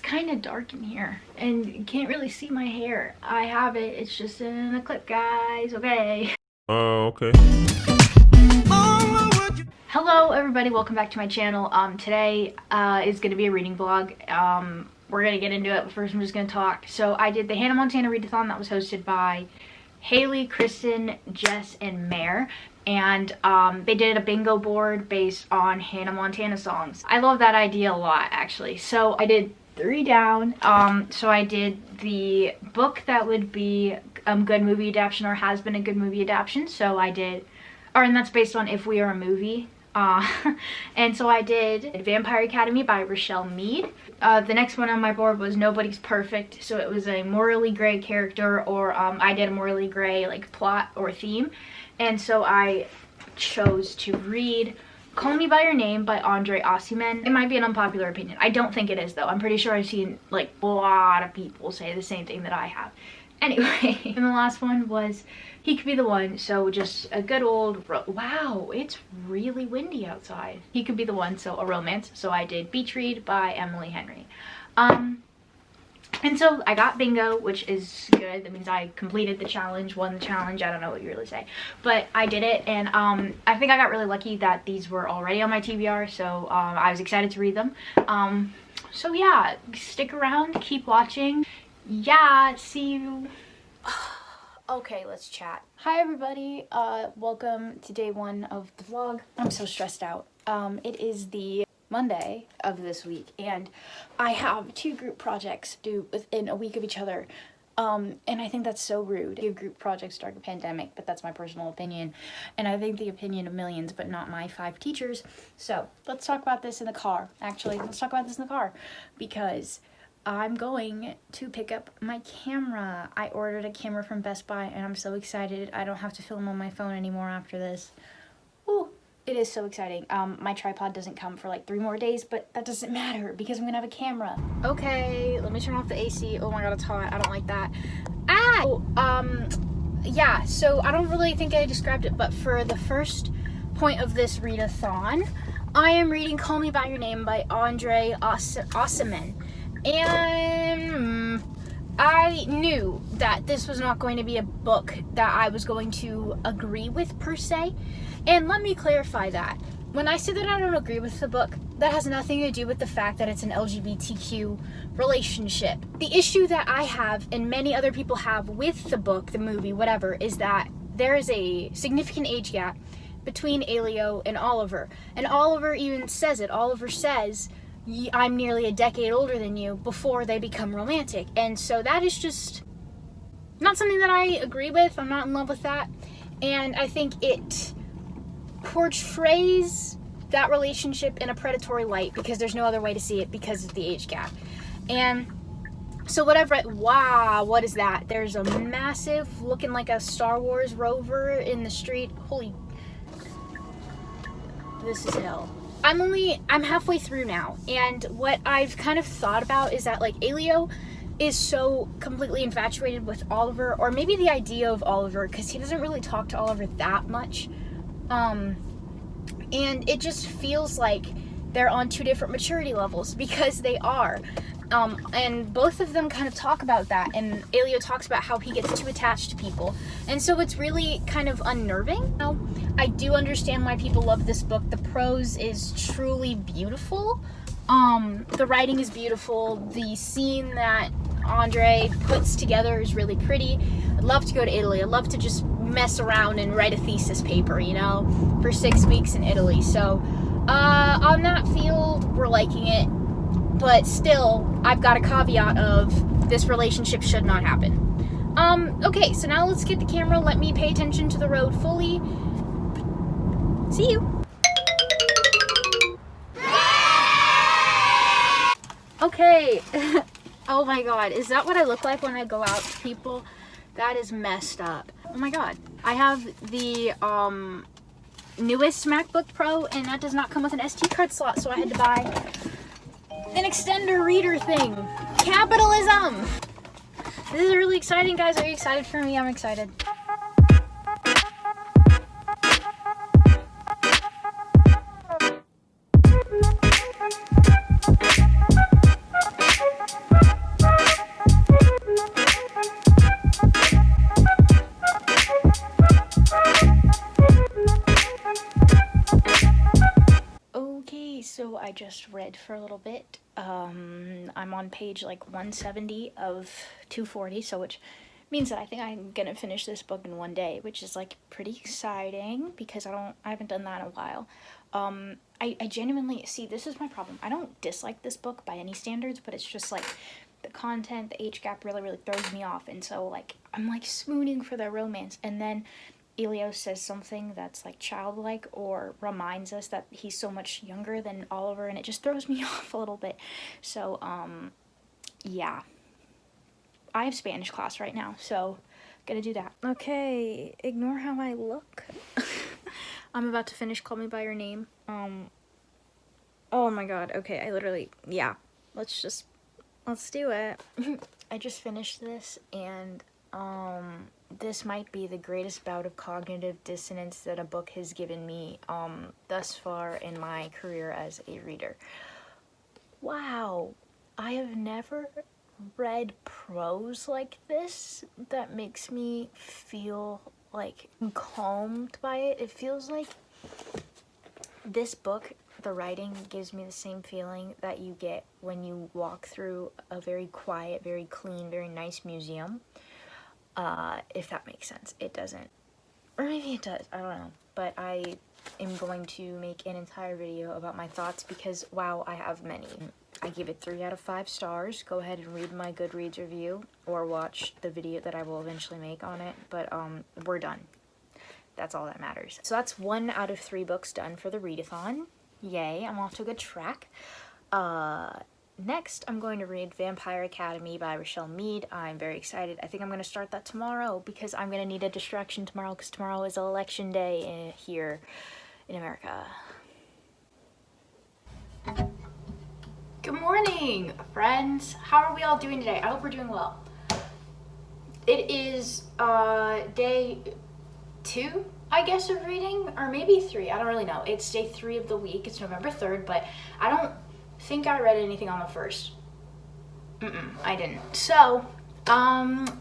kind of dark in here and you can't really see my hair. I have it, it's just in a clip, guys. Okay. Okay. Hello everybody, welcome back to my channel. Today is going to be a reading vlog. We're going to get into it, but first I'm just going to talk. So I did the Hannah Montana readathon that was hosted by Haley, Kristen, Jess, and Mare. And they did a bingo board based on Hannah Montana songs. I love that idea a lot, actually. So I did 3 down. So I did the book that would be good movie adaptation or has been a good movie adaptation. So I did, and that's based on If We Are a Movie. And so I did Vampire Academy by Rachelle Mead. The next one on my board was Nobody's Perfect. So it was a morally gray character, or I did a morally gray like plot or theme. And so I chose to read Call Me By Your Name by Andre Ossiman. It might be an unpopular opinion. I don't think it is though. I'm pretty sure I've seen like a lot of people say the same thing that I have. Anyway, and the last one was He Could Be the One. So just a good old, wow, it's really windy outside. He Could Be the One, so a romance. So I did Beach Read by Emily Henry. And so I got bingo, which is good. That means I completed the challenge, won the challenge. I don't know what you really say, but I did it. And I think I got really lucky that these were already on my TBR, so I was excited to read them. So yeah, stick around, keep watching. Yeah, see you. Okay, let's chat. Hi everybody, welcome to day 1 of the vlog. I'm so stressed out. It is the Monday of this week and I have 2 group projects due within a week of each other, and I think that's so rude. Give group projects during a pandemic, but that's my personal opinion, and I think the opinion of millions, but not my 5 teachers. So let's talk about this in the car. Actually, let's talk about this in the car because I'm going to pick up my camera. I ordered a camera from Best Buy and I'm so excited. I don't have to film on my phone anymore after this. Ooh. It is so exciting. My tripod doesn't come for like 3 more days, but that doesn't matter because I'm gonna have a camera. Okay, let me turn off the AC. Oh my god, it's hot. I don't like that. Ah! Oh, yeah, so I don't really think I described it, but for the first point of this readathon, I am reading Call Me By Your Name by Andre Ossiman. And I knew that this was not going to be a book that I was going to agree with per se. And let me clarify that. When I say that I don't agree with the book, that has nothing to do with the fact that it's an LGBTQ relationship. The issue that I have, and many other people have with the book, the movie, whatever, is that there is a significant age gap between Elio and Oliver. And Oliver even says it. Oliver says, I'm nearly a decade older than you, before they become romantic. And so that is just not something that I agree with. I'm not in love with that. And I think it portrays that relationship in a predatory light because there's no other way to see it because of the age gap. And so what I've read, wow, what is that? There's a massive, looking like a Star Wars rover in the street. Holy, this is hell. I'm halfway through now, and what I've kind of thought about is that like Elio is so completely infatuated with Oliver, or maybe the idea of Oliver, because he doesn't really talk to Oliver that much. And it just feels like they're on 2 different maturity levels, because they are. And both of them kind of talk about that, and Elio talks about how he gets too attached to people, and so it's really kind of unnerving. Now, I do understand why people love this book. The prose is truly beautiful. The writing is beautiful. The scene that Andre puts together is really pretty. I'd love to go to Italy. I'd love to just mess around and write a thesis paper, you know, for 6 weeks in Italy. So on that field, we're liking it. But still, I've got a caveat of this relationship should not happen. Okay, so now let's get the camera. Let me pay attention to the road fully. See you. Okay. Oh my god, is that what I look like when I go out to people? That is messed up. Oh my god. I have the newest MacBook Pro, and that does not come with an SD card slot, so I had to buy an extender reader thing. Capitalism! This is really exciting, guys. Are you excited for me? I'm excited. just read for a little bit. I'm on page like 170 of 240, so which means that I think I'm gonna finish this book in one day, which is like pretty exciting because I haven't done that in a while. I genuinely, see, this is my problem. I don't dislike this book by any standards, but it's just like the content, the age gap really throws me off, and so like I'm like swooning for the romance, and then Elio says something that's like childlike or reminds us that he's so much younger than Oliver, and it just throws me off a little bit. So yeah, I have Spanish class right now, so gonna do that. Okay, ignore how I look. I'm about to finish Call Me By Your Name. Oh my god, okay, I literally, yeah, let's do it. I just finished this, and this might be the greatest bout of cognitive dissonance that a book has given me thus far in my career as a reader. Wow, I have never read prose like this that makes me feel like calmed by it. It feels like this book, the writing gives me the same feeling that you get when you walk through a very quiet, very clean, very nice museum. If that makes sense. It doesn't. Or maybe it does. I don't know. But I am going to make an entire video about my thoughts because, wow, I have many. I give it 3 out of 5 stars. Go ahead and read my Goodreads review or watch the video that I will eventually make on it. But we're done. That's all that matters. So that's 1 out of 3 books done for the readathon. Yay, I'm off to a good track. Next, I'm going to read Vampire Academy by Rachelle Mead. I'm very excited. I think I'm going to start that tomorrow because I'm going to need a distraction tomorrow because tomorrow is election day here in America. Good morning, friends. How are we all doing today? I hope we're doing well. It is day 2, I guess, of reading, or maybe 3. I don't really know. It's day 3 of the week. It's November 3rd, but I don't think I read anything on the 1st. I didn't. So,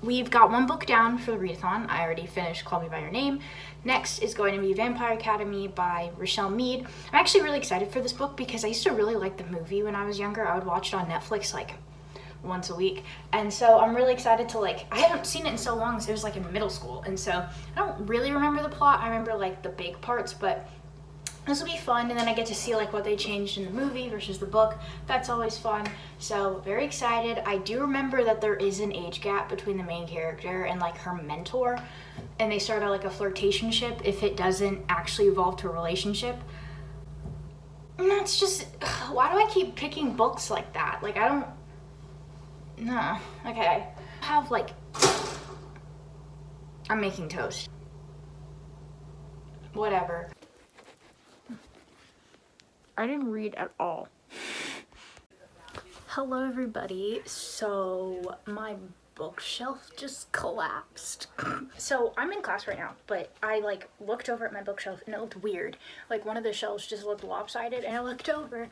we've got 1 book down for the readathon. I already finished Call Me By Your Name. Next is going to be Vampire Academy by Rachelle Mead. I'm actually really excited for this book because I used to really like the movie when I was younger. I would watch it on Netflix like once a week, and so I'm really excited to, like, I haven't seen it in so long, so it was like in middle school, and so I don't really remember the plot. I remember like the big parts, but this will be fun, and then I get to see like what they changed in the movie versus the book. That's always fun, so very excited. I do remember that there is an age gap between the main character and like her mentor, and they start out like a flirtationship if it doesn't actually evolve to a relationship. And that's just, why do I keep picking books like that? Like, I don't, no, okay. Have like, I'm making toast. Whatever. I didn't read at all. Hello everybody. So my bookshelf just collapsed. So I'm in class right now, but I like looked over at my bookshelf and it looked weird. Like one of the shelves just looked lopsided, and I looked over.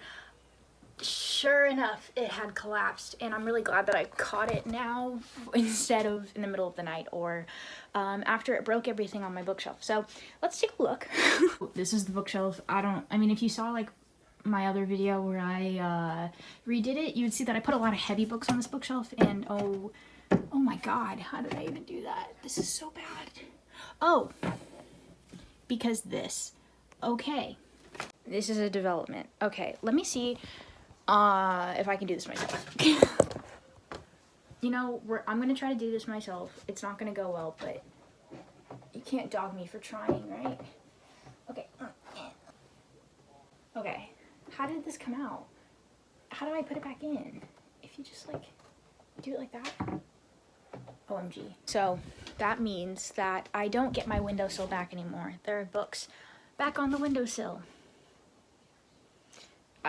Sure enough, it had collapsed, and I'm really glad that I caught it now instead of in the middle of the night or after it broke everything on my bookshelf. So let's take a look. This is the bookshelf. I mean, if you saw like my other video where I redid it, you would see that I put a lot of heavy books on this bookshelf, and oh my god, how did I even do that? This is so bad. Oh, because this. Okay, this is a development. Okay, let me see if I can do this myself. You know, I'm gonna try to do this myself. It's not gonna go well, but you can't dog me for trying, right? Okay. Okay. How did this come out? How do I put it back in? If you just like do it like that. OMG. So that means that I don't get my windowsill back anymore. There are books back on the windowsill.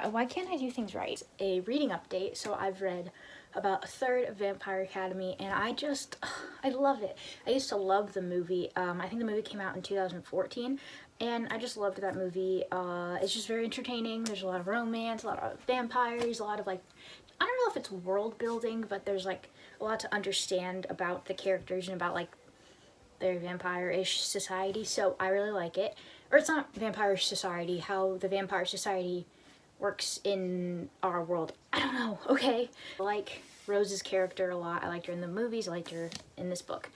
Why can't I do things right? A reading update. So I've read about a third of Vampire Academy, and I love it. I used to love the movie. I think the movie came out in 2014, and I just loved that movie. It's just very entertaining. There's a lot of romance, a lot of vampires, a lot of like, I don't know if it's world building, but there's like a lot to understand about the characters and about like their vampire-ish society. So I really like it. Or it's not vampire society, how the vampire society works in our world. I don't know, okay. I like Rose's character a lot. I liked her in the movies, I liked her in this book.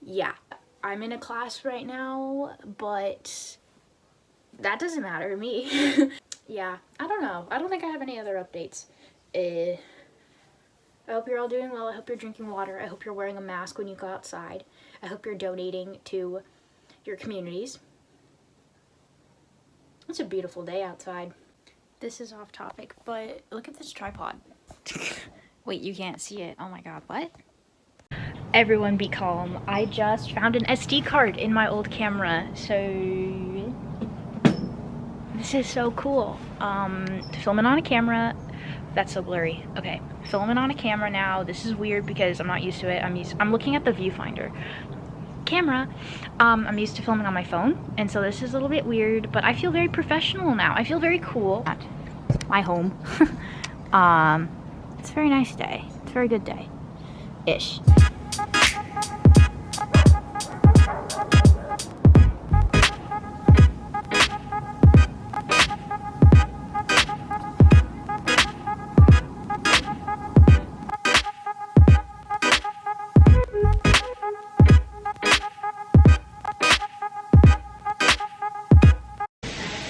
Yeah, I'm in a class right now, but that doesn't matter to me. Yeah, I don't know. I don't think I have any other updates. I hope you're all doing well. I hope you're drinking water. I hope you're wearing a mask when you go outside. I hope you're donating to your communities. It's a beautiful day outside. This is off topic, but look at this tripod. Wait, you can't see it. Oh my god, what? Everyone be calm. I just found an SD card in my old camera, so this is so cool. Filming on a camera. That's so blurry. Okay, filming on a camera now. This is weird because I'm not used to it. I'm looking at the viewfinder camera. I'm used to filming on my phone, and so this is a little bit weird, but I feel very professional now. I feel very cool at my home. It's a very nice day. It's a very good day. Ish.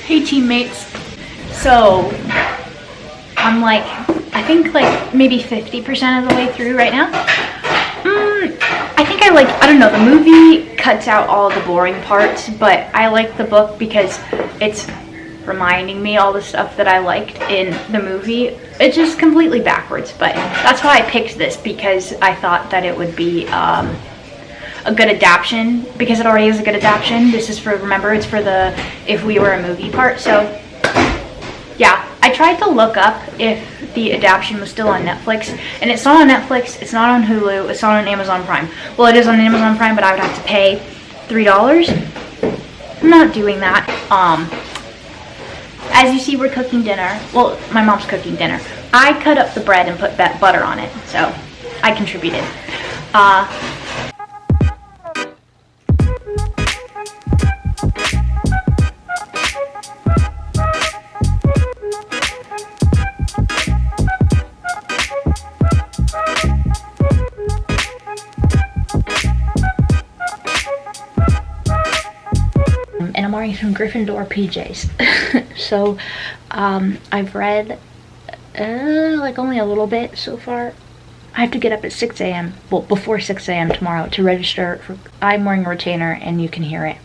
Hey teammates, so I'm like, I think like maybe 50% of the way through right now. I think I don't know, the movie cuts out all the boring parts, but I like the book because it's reminding me all the stuff that I liked in the movie. It's just completely backwards, but that's why I picked this, because I thought that it would be a good adaptation, because it already is a good adaptation. This is for, remember, it's for the if we were a movie part. So yeah, I tried to look up if the adaptation was still on Netflix, and it's not on Netflix, it's not on Hulu, it's not on Amazon Prime. Well, it is on Amazon Prime, but I would have to pay $3. I'm not doing that. As you see, we're cooking dinner. Well, my mom's cooking dinner. I cut up the bread and put that butter on it, so I contributed. And I'm wearing some Gryffindor PJs. So I've read like only a little bit so far. I have to get up at 6 a.m. well, before 6 a.m. tomorrow to register for, I'm wearing a retainer and you can hear it.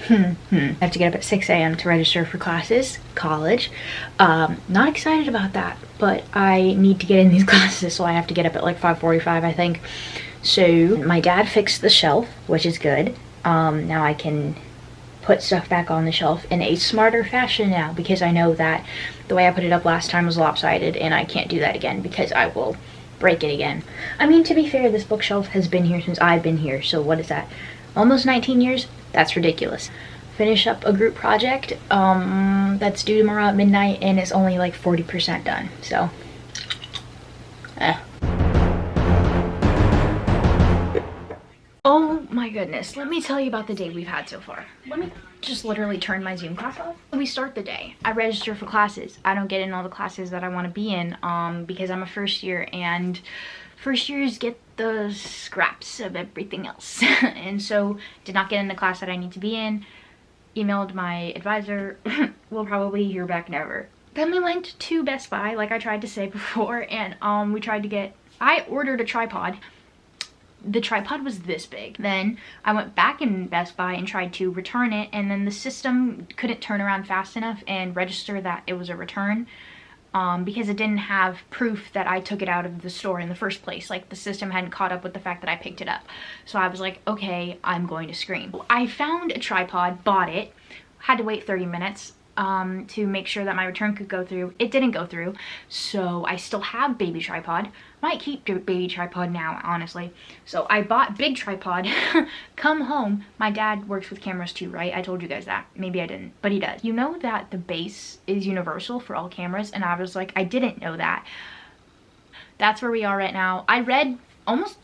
I have to get up at 6 a.m. to register for classes, college. Not excited about that, but I need to get in these classes, so I have to get up at like 5:45, I think. So my dad fixed the shelf, which is good. Now I can put stuff back on the shelf in a smarter fashion now, because I know that the way I put it up last time was lopsided, and I can't do that again because I will break it again. I mean, to be fair, this bookshelf has been here since I've been here, so what is that? Almost 19 years? That's ridiculous. Finish up a group project that's due tomorrow at midnight, and it's only like 40% done, so Oh my goodness, let me tell you about the day we've had so far. Let me just literally turn my Zoom class off. We start the day. I register for classes. I don't get in all the classes that I want to be in because I'm a first year, and first years get the scraps of everything else. And so did not get in the class that I need to be in. Emailed my advisor. We'll probably hear back never. Then we went to Best Buy, like I tried to say before, and we tried to get, I ordered a tripod. The tripod was this big. Then I went back in Best Buy and tried to return it, and then the system couldn't turn around fast enough and register that it was a return because it didn't have proof that I took it out of the store in the first place. Like, the system hadn't caught up with the fact that I picked it up. So I was like, okay, I'm going to scream. I found a tripod, bought it, had to wait 30 minutes to make sure that my return could go through. It didn't go through, so I still have baby tripod. Might keep baby tripod now, honestly. So I bought big tripod. Come home. My dad works with cameras too, right? I told you guys that. Maybe I didn't, but he does. You know that the base is universal for all cameras, and I was like, I didn't know that. That's where we are right now. I read almost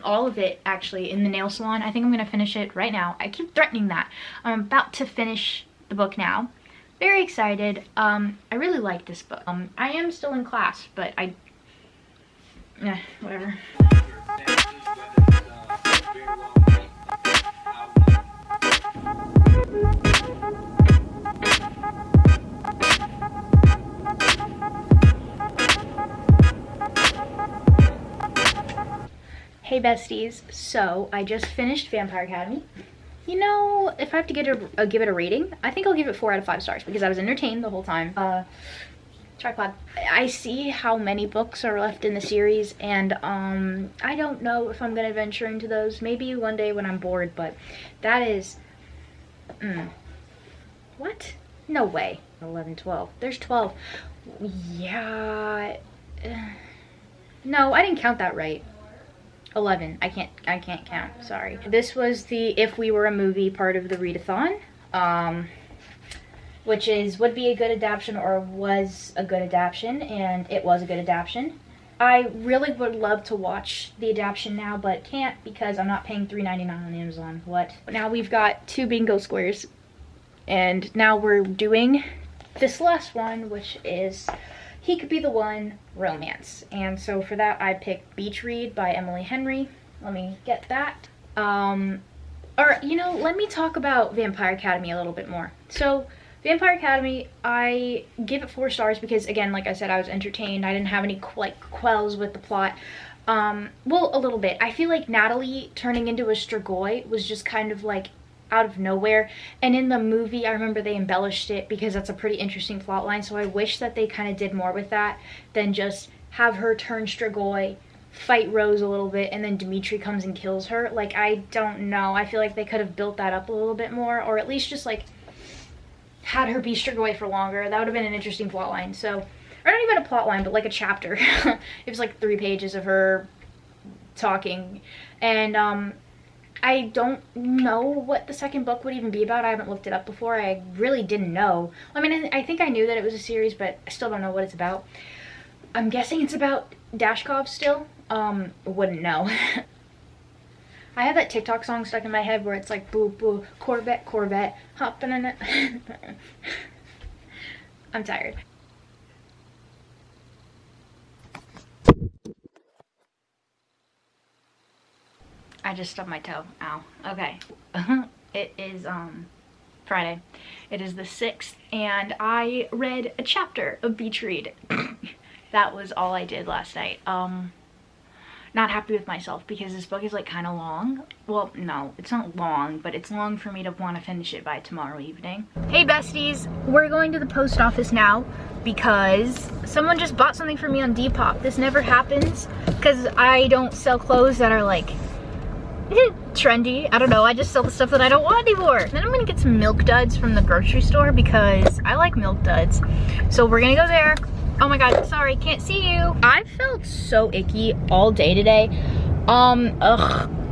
all of it actually in the nail salon. I think I'm gonna finish it right now. I keep threatening that. I'm about to finish the book now. very excited. I really like this book. I am still in class, but whatever. Hey besties, so I just finished Vampire Academy. You know, if I have to give it a rating, I think I'll give it 4 out of 5 stars because I was entertained the whole time. Tripod. I see how many books are left in the series, and I don't know if I'm gonna venture into those. Maybe one day when I'm bored, but that is what? No way. 11, 12. There's 12. Yeah. No, I didn't count that right. 11. I can't count. Sorry. This was the If We Were a Movie part of the readathon, which is would be a good adaptation or was a good adaptation, and it was a good adaptation. I really would love to watch the adaptation now, but can't because I'm not paying $3.99 on Amazon. What? Now we've got 2 bingo squares, and now we're doing this last one, which is He Could Be the One, romance. And so for that I picked Beach Read by Emily Henry. Let me get that. Or, you know, let me talk about Vampire Academy a little bit more. So Vampire Academy, I give it 4 stars because, again, like I said, I was entertained. I didn't have any quells with the plot. Well, a little bit. I feel like Natalie turning into a Strigoi was just kind of like out of nowhere, and in the movie I remember they embellished it because that's a pretty interesting plot line, so I wish that they kind of did more with that than just have her turn Strigoi, fight Rose a little bit, and then Dimitri comes and kills her. Like, I don't know, I feel like they could have built that up a little bit more, or at least just like had her be Strigoi for longer. That would have been an interesting plot line. So, or not even a plot line, but like a chapter. It was like 3 pages of her talking, and I don't know what the second book would even be about. I haven't looked it up before. I really didn't know. I mean, I think I knew that it was a series, but I still don't know what it's about. I'm guessing it's about Dashkov still. Wouldn't know. I have that TikTok song stuck in my head where it's like, boo, boo, Corvette, Corvette, hopping in it. I'm tired. I just stubbed my toe. Ow. Okay. It is Friday. It is the 6th, and I read a chapter of Beach Read. That was all I did last night. Not happy with myself because this book is like kind of long. Well, no, it's not long, but it's long for me to want to finish it by tomorrow evening. Hey besties, we're going to the post office now because someone just bought something for me on Depop. This never happens because I don't sell clothes that are like trendy. I don't know, I just sell the stuff that I don't want anymore. Then I'm gonna get some Milk Duds from the grocery store because I like Milk Duds. So we're gonna go there. Oh my god, sorry, can't see you. I felt so icky all day today.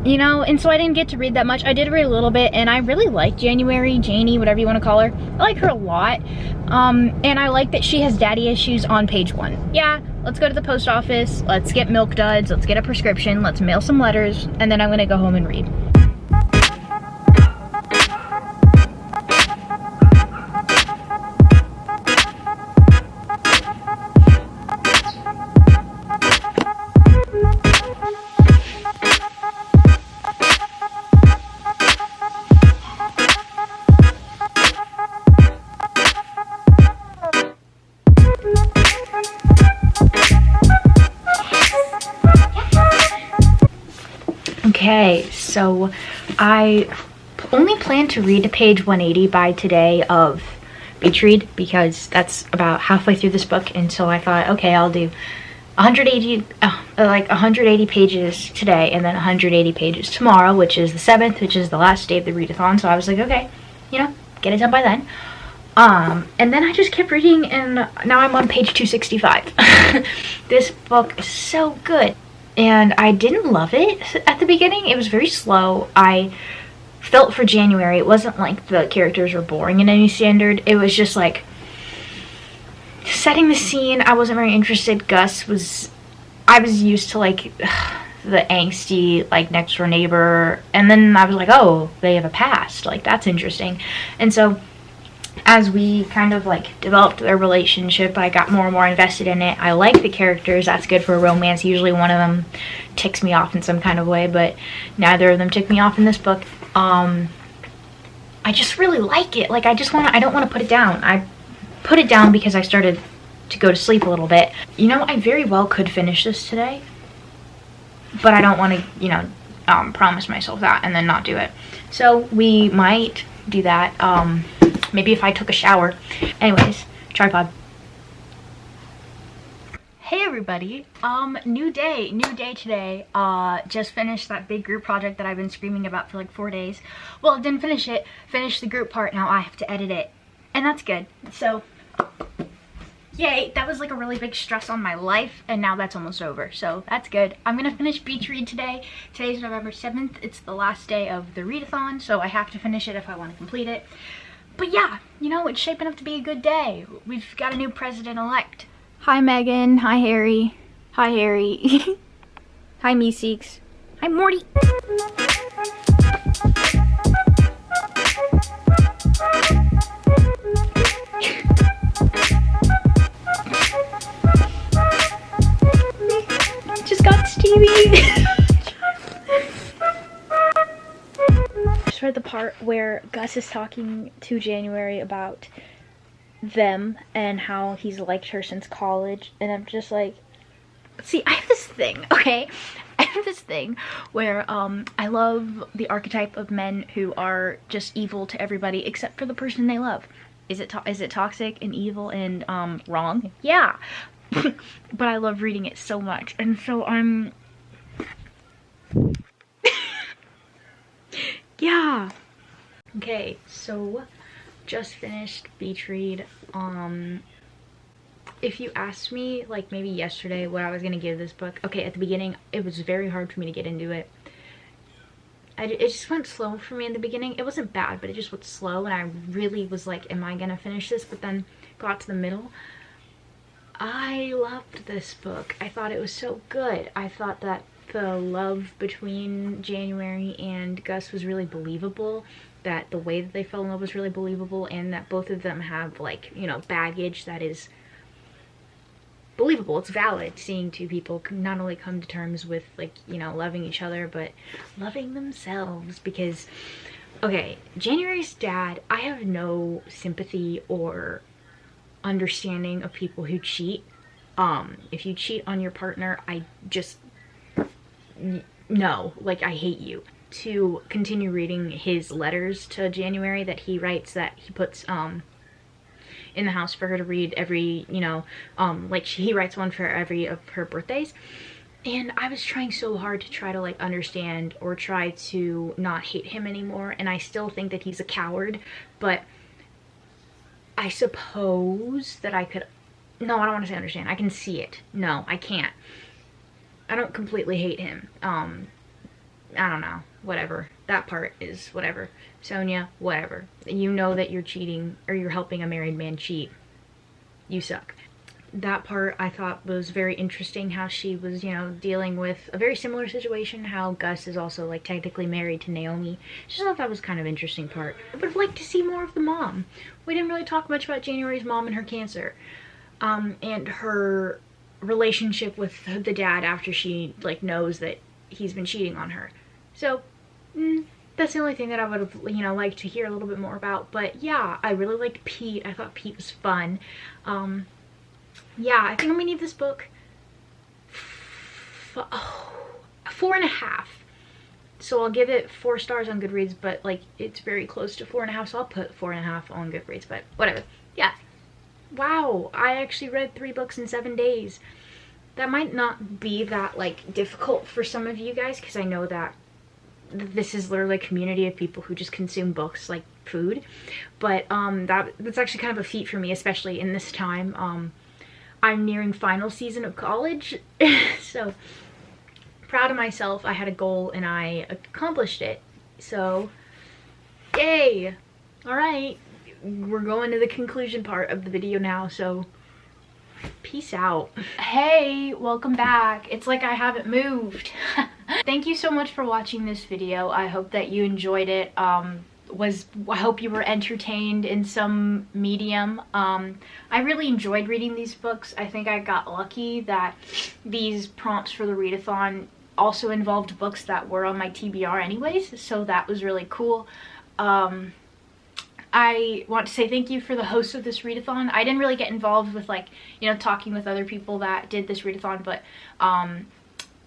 You know, and so I didn't get to read that much. I did read a little bit, and I really like January, Janie, whatever you want to call her. I like her a lot. And I like that she has daddy issues on page 1. Yeah, let's go to the post office, let's get Milk Duds, let's get a prescription, let's mail some letters, and then I'm gonna go home and read. Okay, so I only plan to read to page 180 by today of Beach Read because that's about halfway through this book, and so I thought, okay, I'll do 180 pages today and then 180 pages tomorrow, which is the 7th, which is the last day of the readathon. So I was like, okay, you know, get it done by then. And then I just kept reading, and now I'm on page 265. This book is so good. And I didn't love it at the beginning. It was very slow. I felt for January, it wasn't like the characters were boring in any standard. It was just like setting the scene. I wasn't very interested. I was used to like the angsty like next door neighbor, and then I was like, oh, they have a past, like that's interesting. And so as we kind of like developed their relationship, I got more and more invested in it. I like the characters. That's good for a romance. Usually one of them ticks me off in some kind of way, but neither of them tick me off in this book. I just really like it. Like, I don't want to put it down. I put it down because I started to go to sleep a little bit. You know, I very well could finish this today, but I don't want to, you know, promise myself that and then not do it. So we might do that. Maybe if I took a shower. Anyways, tripod. Hey everybody, new day today. Just finished that big group project that I've been screaming about for like 4 days. Well, didn't finish it, finished the group part. Now I have to edit it, and that's good. So yay, that was like a really big stress on my life, and now that's almost over, so that's good. I'm gonna finish Beach Read today. Today's November 7th. It's the last day of the readathon, so I have to finish it if I want to complete it. But yeah, you know, it's shaping up to be a good day. We've got a new president-elect. Hi Megan, hi Harry, hi Harry, hi Meeseeks, hi Morty. Just got Stevie. Just read the part where Gus is talking to January about them and how he's liked her since college, and I'm just like, see, I have this thing, okay? I have this thing where I love the archetype of men who are just evil to everybody except for the person they love. Is it toxic and evil and wrong? Yeah. But I love reading it so much, and so I'm yeah. Okay, so just finished Beach Read. If you asked me like maybe yesterday what I was gonna give this book, okay, at the beginning it was very hard for me to get into it. It just went slow for me in the beginning. It wasn't bad, but it just went slow, and I really was like, am I gonna finish this? But then got to the middle. I loved this book. I thought it was so good. I thought that the love between January and Gus was really believable, that the way that they fell in love was really believable, and that both of them have, like, you know, baggage that is believable. It's valid seeing two people not only come to terms with, like, you know, loving each other, but loving themselves. Because, okay, January's dad, I have no sympathy or understanding of people who cheat. If you cheat on your partner, I just, no, like, I hate you. To continue reading his letters to January that he writes, that he puts in the house for her to read every, you know, like he writes one for every of her birthdays, and I was trying so hard to try to like understand or try to not hate him anymore, and I still think that he's a coward, but I suppose that I could, no, I don't want to say understand, I can see it. No, I can't. I don't completely hate him. I don't know, whatever. That part is whatever. Sonia, whatever. You know that you're cheating, or you're helping a married man cheat. You suck. That part I thought was very interesting, how she was, you know, dealing with a very similar situation, how Gus is also like technically married to Naomi. Just thought that was kind of interesting part. I would have liked to see more of the mom. We didn't really talk much about January's mom and her cancer. And her relationship with the dad after she like knows that he's been cheating on her. So that's the only thing that I would have, you know, liked to hear a little bit more about. But yeah, I really liked Pete. I thought Pete was fun. Yeah, I think I'm gonna give this book 4.5. So I'll give it 4 stars on Goodreads, but like it's very close to 4.5, so I'll put 4.5 on Goodreads, but whatever. Yeah. Wow, I actually read 3 books in 7 days. That might not be that like difficult for some of you guys, because I know that this is literally a community of people who just consume books like food, but that's actually kind of a feat for me, especially in this time. I'm nearing final season of college, so proud of myself. I had a goal and I accomplished it, so yay. All right, we're going to the conclusion part of the video now, so peace out. Hey, welcome back. It's like I haven't moved. Thank you so much for watching this video. I hope that you enjoyed it. I hope you were entertained in some medium. I really enjoyed reading these books. I think I got lucky that these prompts for the readathon also involved books that were on my TBR anyways, so that was really cool. I want to say thank you for the host of this readathon. I didn't really get involved with, like, you know, talking with other people that did this readathon, but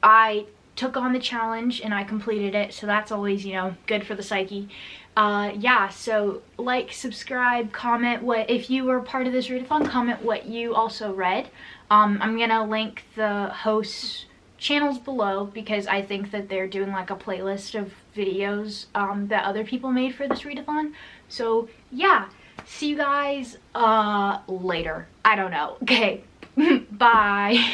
I took on the challenge and I completed it, so that's always, you know, good for the psyche. Yeah, so like, subscribe, comment what, if you were part of this readathon, comment what you also read. I'm gonna link the host's channels below because I think that they're doing like a playlist of videos that other people made for this readathon. So yeah, see you guys later. I don't know. Okay, bye.